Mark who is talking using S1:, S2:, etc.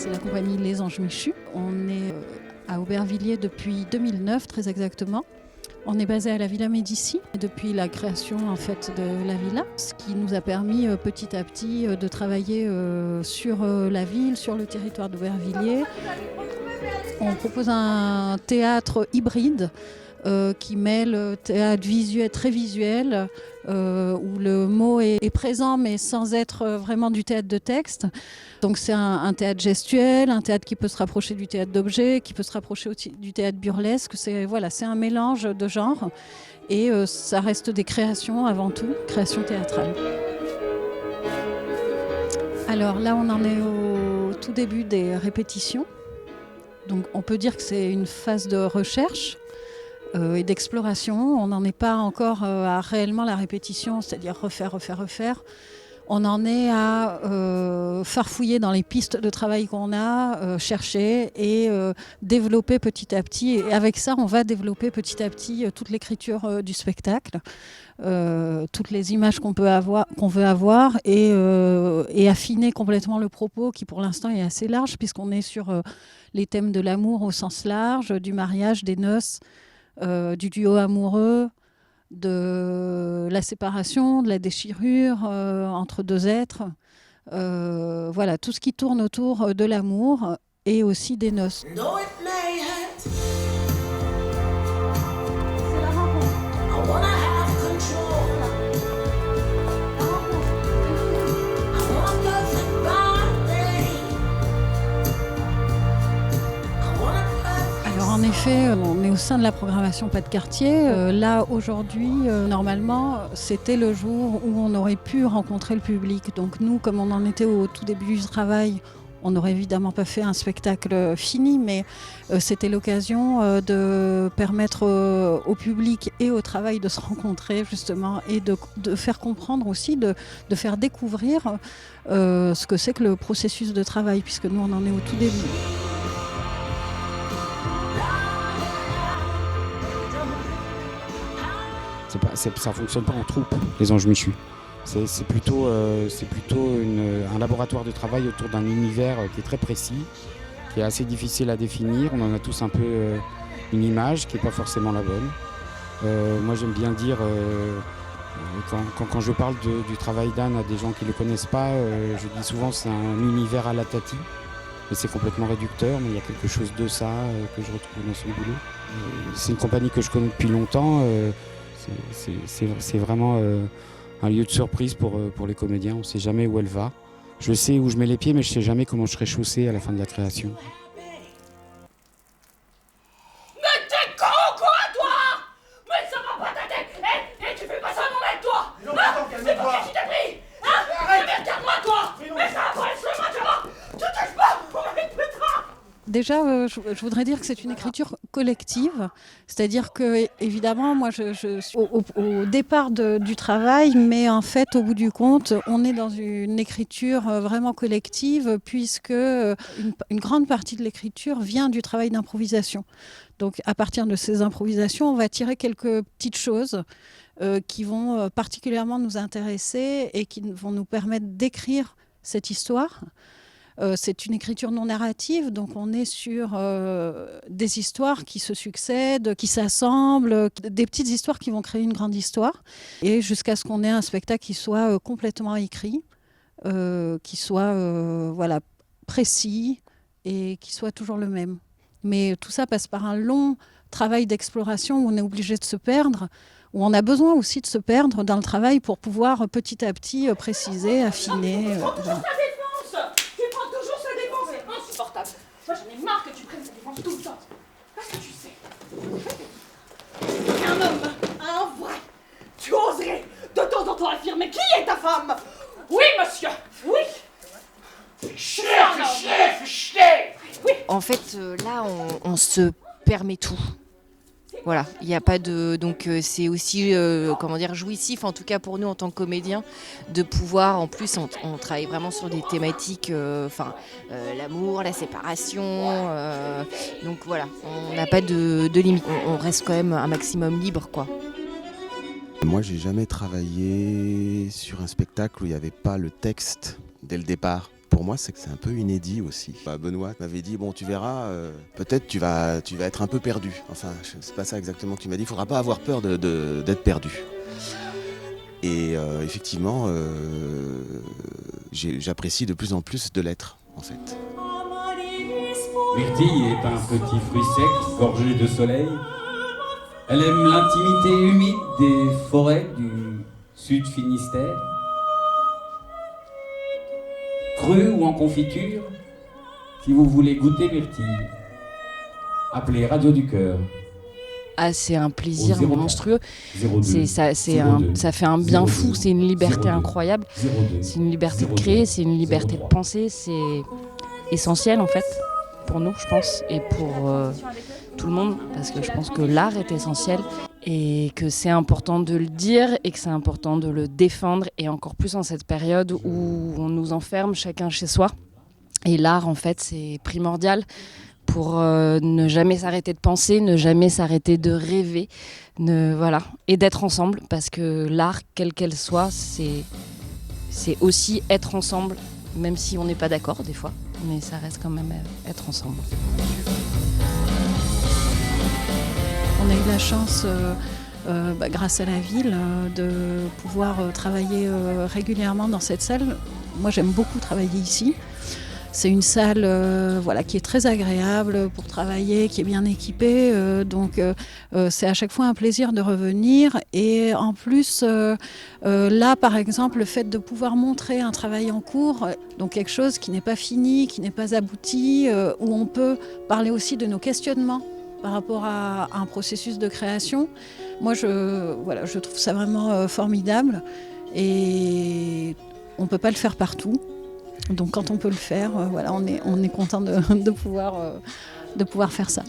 S1: c'est la compagnie Les Anges Michus. On est à Aubervilliers depuis 2009, très exactement. On est basé à la Villa Médicis depuis la création en fait de la villa, ce qui nous a permis petit à petit de travailler sur la ville, sur le territoire d'Aubervilliers. On propose un théâtre hybride qui mêle théâtre visuel, très visuel, où le mot est présent mais sans être vraiment du théâtre de texte. Donc c'est un théâtre gestuel, un théâtre qui peut se rapprocher du théâtre d'objet, qui peut se rapprocher aussi du théâtre burlesque. C'est un mélange de genres et ça reste des créations avant tout, créations théâtrales. Alors là on en est au tout début des répétitions. Donc on peut dire que c'est une phase de recherche et d'exploration. On n'en est pas encore à réellement la répétition, c'est-à-dire refaire. On en est à farfouiller dans les pistes de travail qu'on a, chercher et développer petit à petit. Et avec ça, on va développer petit à petit toute l'écriture du spectacle, toutes les images qu'on veut avoir et affiner complètement le propos qui pour l'instant est assez large puisqu'on est sur les thèmes de l'amour au sens large, du mariage, des noces, du duo amoureux, de la séparation, de la déchirure entre deux êtres. Voilà, tout ce qui tourne autour de l'amour et aussi des noces. C'est la rencontre. En effet, on est au sein de la programmation Pas de quartier. Là, aujourd'hui, normalement, c'était le jour où on aurait pu rencontrer le public. Donc nous, comme on en était au tout début du travail, on n'aurait évidemment pas fait un spectacle fini, mais c'était l'occasion de permettre au public et au travail de se rencontrer justement et de faire comprendre aussi, de faire découvrir ce que c'est que le processus de travail, puisque nous, on en est au tout début.
S2: Ça ne fonctionne pas en troupe, les Anges Michus. C'est plutôt un laboratoire de travail autour d'un univers qui est très précis, qui est assez difficile à définir. On en a tous un peu une image qui n'est pas forcément la bonne. Moi j'aime bien dire, quand je parle du travail d'Anne à des gens qui ne le connaissent pas, je dis souvent c'est un univers à la Tati. Mais c'est complètement réducteur, mais il y a quelque chose de ça que je retrouve dans son boulot. C'est une compagnie que je connais depuis longtemps. C'est vraiment un lieu de surprise pour les comédiens. On ne sait jamais où elle va. Je sais où je mets les pieds, mais je ne sais jamais comment je serai chaussé à la fin de la création.
S3: Mais t'es con quoi, toi? Mais ça va pas ta tête. Et tu fais pas ça à mon mec, toi?
S4: Mais non, attends, calme-toi.
S3: C'est pas qui t'a pris? Hein? Mais regarde-moi, toi. Mais ça va pas être le match, là. Tu touches pas mon mec, putain.
S1: Déjà, je voudrais dire que c'est une écriture collective, c'est-à-dire que, évidemment, moi, je suis au départ du travail, mais en fait, au bout du compte, on est dans une écriture vraiment collective, puisque une grande partie de l'écriture vient du travail d'improvisation. Donc, à partir de ces improvisations, on va tirer quelques petites choses qui vont particulièrement nous intéresser et qui vont nous permettre d'écrire cette histoire. C'est une écriture non narrative, donc on est sur des histoires qui se succèdent, qui s'assemblent, des petites histoires qui vont créer une grande histoire, et jusqu'à ce qu'on ait un spectacle qui soit complètement écrit, qui soit précis et qui soit toujours le même. Mais tout ça passe par un long travail d'exploration où on est obligé de se perdre, où on a besoin aussi de se perdre dans le travail pour pouvoir petit à petit préciser, affiner.
S3: Voilà. Moi j'en ai marre que tu prennes ta défense tout le temps. Parce que tu sais, un homme, un vrai, tu oserais de temps en temps affirmer qui est ta femme. Oui monsieur, oui.
S4: Fais chier.
S3: Oui.
S5: En fait, là, on se permet tout. Voilà, il n'y a pas de... Donc c'est aussi, jouissif, en tout cas pour nous en tant que comédiens, de pouvoir, en plus, on travaille vraiment sur des thématiques, l'amour, la séparation, donc voilà, on n'a pas de limite, on reste quand même un maximum libre, quoi.
S6: Moi, j'ai jamais travaillé sur un spectacle où il n'y avait pas le texte dès le départ. pour moi, c'est que c'est un peu inédit aussi. Benoît m'avait dit, bon, tu verras, peut-être tu vas être un peu perdu. Enfin, c'est pas ça exactement que tu m'as dit. Il faudra pas avoir peur d'être perdu. Et effectivement, j'apprécie de plus en plus de l'être, en fait.
S7: Myrtille est un petit fruit sec, gorgé de soleil. Elle aime l'intimité humide des forêts du sud Finistère. Crue ou en confiture, si vous voulez goûter Myrtille, appelez Radio du Cœur.
S5: Ah, c'est un plaisir
S7: 04
S5: monstrueux.
S7: 02
S5: ça fait un bien fou, c'est une liberté incroyable. C'est une liberté de créer, c'est une liberté de penser, c'est essentiel en fait pour nous, je pense, et pour tout le monde, parce que je pense que l'art est essentiel et que c'est important de le dire et que c'est important de le défendre, et encore plus en cette période où on nous enferme chacun chez soi. Et l'art, en fait, c'est primordial pour ne jamais s'arrêter de penser, ne jamais s'arrêter de rêver, voilà, et d'être ensemble, parce que l'art, quelle qu'elle soit, c'est aussi être ensemble, même si on n'est pas d'accord des fois, mais ça reste quand même être ensemble.
S1: On a eu la chance, grâce à la ville, de pouvoir travailler régulièrement dans cette salle. Moi, j'aime beaucoup travailler ici. C'est une salle qui est très agréable pour travailler, qui est bien équipée. Donc c'est à chaque fois un plaisir de revenir. Et en plus, là, par exemple, le fait de pouvoir montrer un travail en cours, donc quelque chose qui n'est pas fini, qui n'est pas abouti, où on peut parler aussi de nos questionnements par rapport à un processus de création. Moi, je trouve ça vraiment formidable. Et on ne peut pas le faire partout. Donc quand on peut le faire, on est content de pouvoir faire ça.